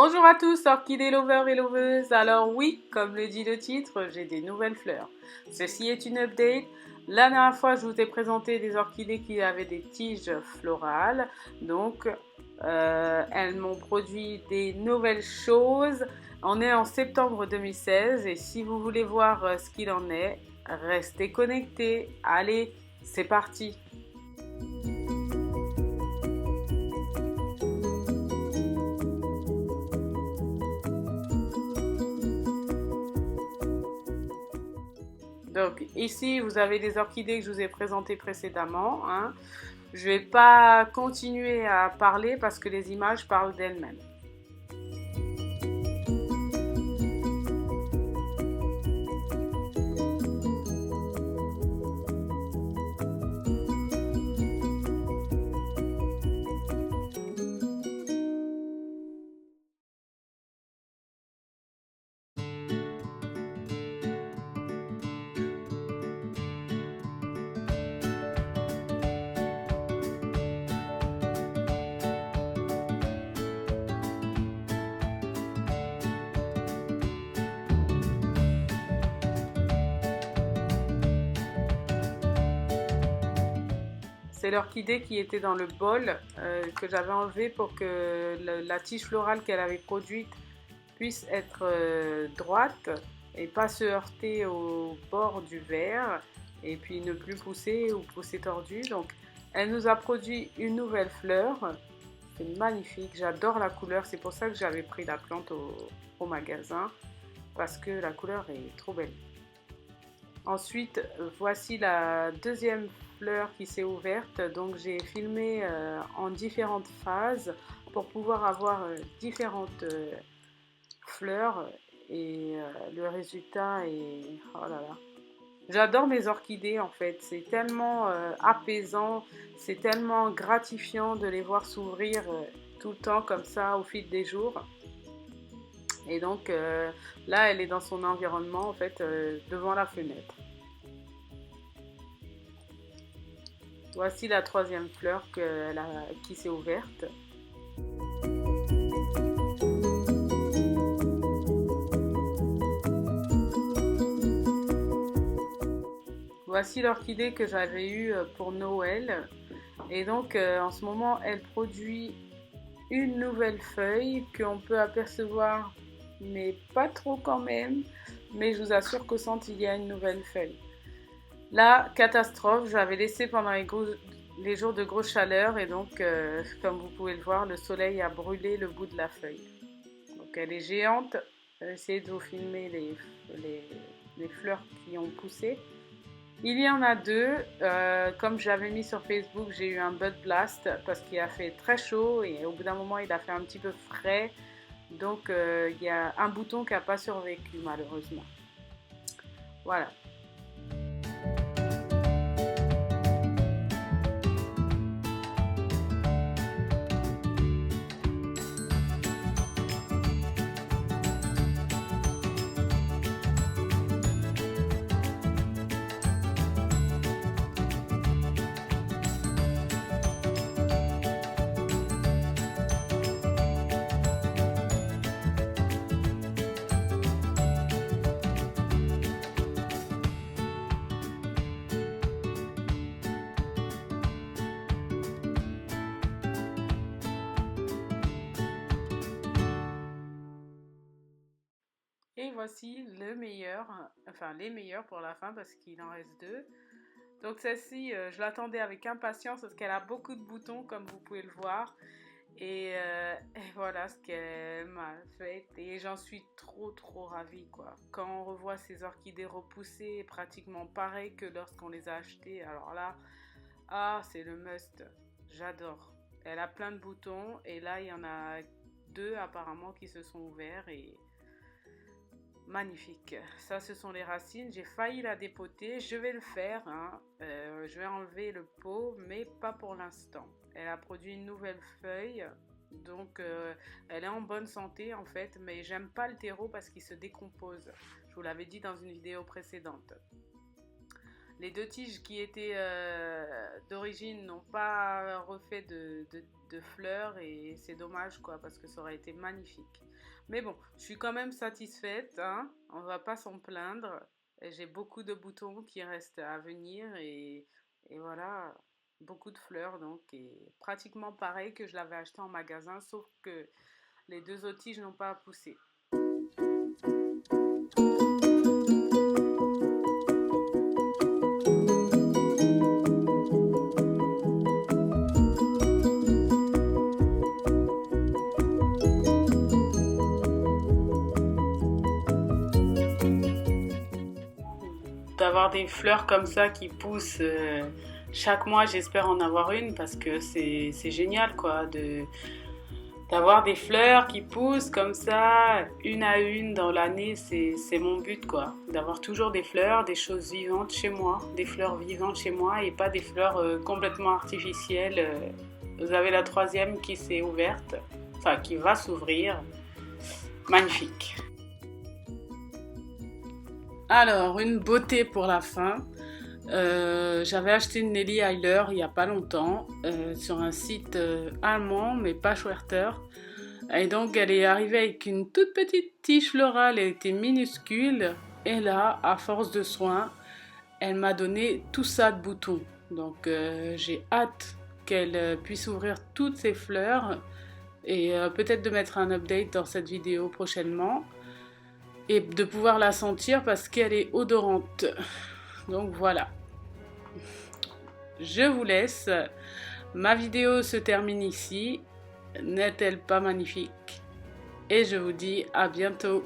Bonjour à tous, orchidées lovers et loveuses. Alors oui, comme le dit le titre, j'ai des nouvelles fleurs. Ceci est une update. La dernière fois, je vous ai présenté des orchidées qui avaient des tiges florales. Donc, elles m'ont produit des nouvelles choses. On est en septembre 2016 et si vous voulez voir ce qu'il en est, restez connectés. Allez, c'est parti. Donc ici, vous avez les orchidées que je vous ai présentées précédemment. Je ne vais pas continuer à parler parce que les images parlent d'elles-mêmes. C'est l'orchidée qui était dans le bol que j'avais enlevé pour que la tige florale qu'elle avait produite puisse être droite et pas se heurter au bord du verre et puis ne plus pousser ou pousser tordu. Donc elle nous a produit une nouvelle fleur. C'est magnifique, j'adore la couleur, c'est pour ça que j'avais pris la plante au magasin parce que la couleur est trop belle. Ensuite, voici la deuxième fleur qui s'est ouverte. Donc j'ai filmé en différentes phases pour pouvoir avoir différentes fleurs et le résultat est... Oh là là. J'adore mes orchidées en fait, c'est tellement apaisant, c'est tellement gratifiant de les voir s'ouvrir tout le temps comme ça au fil des jours. Et donc là, elle est dans son environnement en fait devant la fenêtre. Voici la troisième fleur qui s'est ouverte. Voici l'orchidée que j'avais eue pour Noël. Et donc en ce moment, elle produit une nouvelle feuille qu'on peut apercevoir, mais pas trop quand même. Mais je vous assure qu'au centre, il y a une nouvelle feuille. La catastrophe, j'avais laissé pendant les jours de grosse chaleur et donc, comme vous pouvez le voir, le soleil a brûlé le bout de la feuille. Donc elle est géante. Je vais essayer de vous filmer les fleurs qui ont poussé. Il y en a deux. Comme j'avais mis sur Facebook, j'ai eu un bud blast parce qu'il a fait très chaud et au bout d'un moment, il a fait un petit peu frais. Donc il y a un bouton qui n'a pas survécu malheureusement. Voilà. Et voici le meilleur, enfin les meilleurs pour la fin parce qu'il en reste deux. Donc celle-ci, je l'attendais avec impatience parce qu'elle a beaucoup de boutons comme vous pouvez le voir. Et voilà ce qu'elle m'a fait. Et j'en suis trop ravie quoi. Quand on revoit ces orchidées repoussées, pratiquement pareil que lorsqu'on les a achetées. Alors là, c'est le must. J'adore. Elle a plein de boutons et là il y en a deux apparemment qui se sont ouverts et magnifique. Ça, ce sont les racines. J'ai failli la dépoter. Je vais le faire. Je vais enlever le pot, mais pas pour l'instant. Elle a produit une nouvelle feuille. Donc, elle est en bonne santé en fait. Mais j'aime pas le terreau parce qu'il se décompose. Je vous l'avais dit dans une vidéo précédente. Les deux tiges qui étaient d'origine n'ont pas refait de fleurs et c'est dommage quoi parce que ça aurait été magnifique. Mais bon, je suis quand même satisfaite, hein, on va pas s'en plaindre. J'ai beaucoup de boutons qui restent à venir et voilà, beaucoup de fleurs donc et pratiquement pareil que je l'avais acheté en magasin sauf que les deux autres tiges n'ont pas poussé. D'avoir des fleurs comme ça qui poussent chaque mois, j'espère en avoir une parce que c'est génial quoi d'avoir des fleurs qui poussent comme ça une à une dans l'année, c'est mon but quoi, d'avoir toujours des fleurs, des choses vivantes chez moi, des fleurs vivantes chez moi et pas des fleurs complètement artificielles. Vous avez la troisième qui s'est ouverte, enfin qui va s'ouvrir, magnifique. Alors, une beauté pour la fin. J'avais acheté une Nelly Eyler il n'y a pas longtemps sur un site allemand, mais pas Schwerter. Et donc, elle est arrivée avec une toute petite tige florale, elle était minuscule. Et là, à force de soins, elle m'a donné tout ça de boutons. Donc, j'ai hâte qu'elle puisse ouvrir toutes ses fleurs et peut-être de mettre un update dans cette vidéo prochainement. Et de pouvoir la sentir parce qu'elle est odorante. Donc voilà. Je vous laisse. Ma vidéo se termine ici. N'est-elle pas magnifique? Et je vous dis à bientôt.